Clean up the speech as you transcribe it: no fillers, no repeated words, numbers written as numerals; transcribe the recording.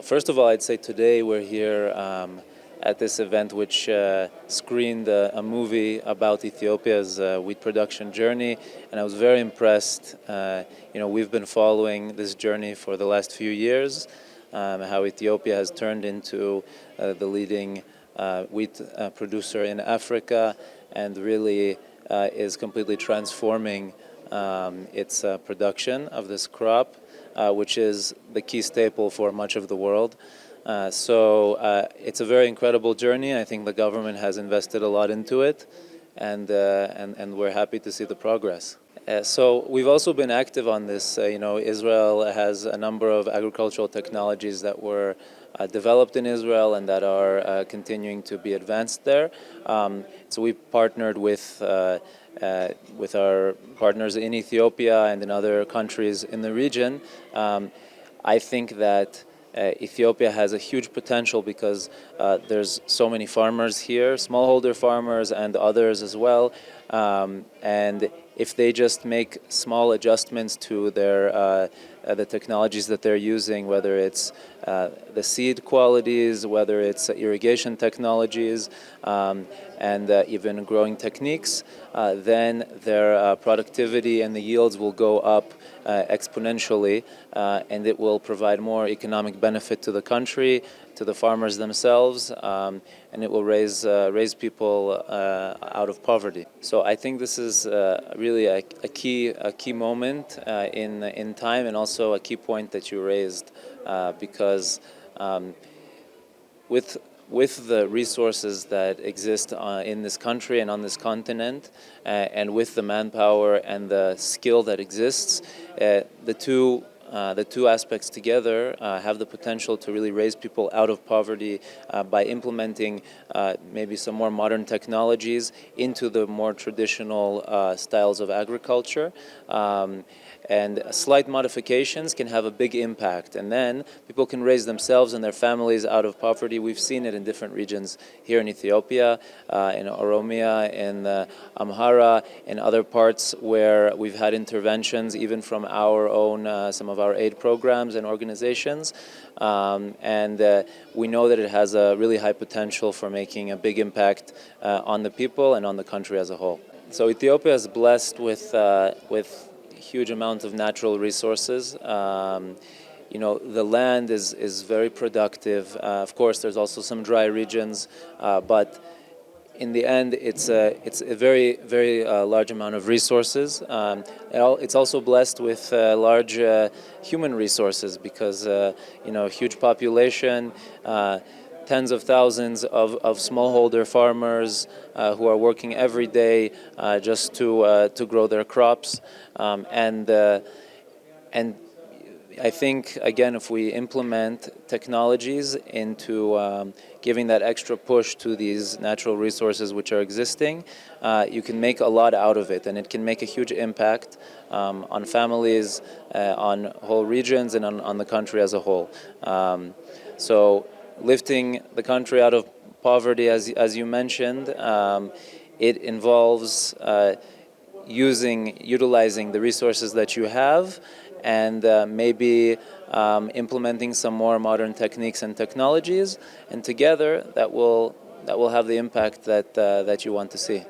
First of all, I'd say today we're here at this event which screened a movie about Ethiopia's wheat production journey, and I was very impressed. We've been following this journey for the last few years, how Ethiopia has turned into the leading wheat producer in Africa, and really is completely transforming its production of this crop, which is the key staple for much of the world. So it's a very incredible journey. I think the government has invested a lot into it, and we're happy to see the progress. So we've also been active on this. Israel has a number of agricultural technologies that were developed in Israel and that are continuing to be advanced there. So we partnered with our partners in Ethiopia and in other countries in the region. I think that Ethiopia has a huge potential because there's so many farmers here, smallholder farmers and others as well. And if they just make small adjustments to their the technologies that they're using, whether it's the seed qualities, whether it's irrigation technologies, and even growing techniques, then their productivity and the yields will go up exponentially, and it will provide more economic benefit to the country, to the farmers themselves, and it will raise people out of poverty. So I think this is really a key moment in time, and also a key point that you raised, because with the resources that exist in this country and on this continent, and with the manpower and the skill that exists, the two aspects together have the potential to really raise people out of poverty by implementing maybe some more modern technologies into the more traditional styles of agriculture. And slight modifications can have a big impact, and then people can raise themselves and their families out of poverty. We've seen it in different regions here in Ethiopia, in Oromia, in Amhara, in other parts where we've had interventions even from our own, some of our aid programs and organizations. And we know that it has a really high potential for making a big impact on the people and on the country as a whole. So Ethiopia is blessed with huge amount of natural resources. The land is very productive. Of course, there's also some dry regions, but in the end, it's a very, very large amount of resources. It's also blessed with large human resources because, huge population, tens of thousands of smallholder farmers who are working every day just to grow their crops, and I think, again, if we implement technologies into giving that extra push to these natural resources which are existing, you can make a lot out of it, and it can make a huge impact on families, on whole regions, and on the country as a whole. So lifting the country out of poverty, as you mentioned, it involves utilizing the resources that you have, and maybe implementing some more modern techniques and technologies, and together that will have the impact that you want to see.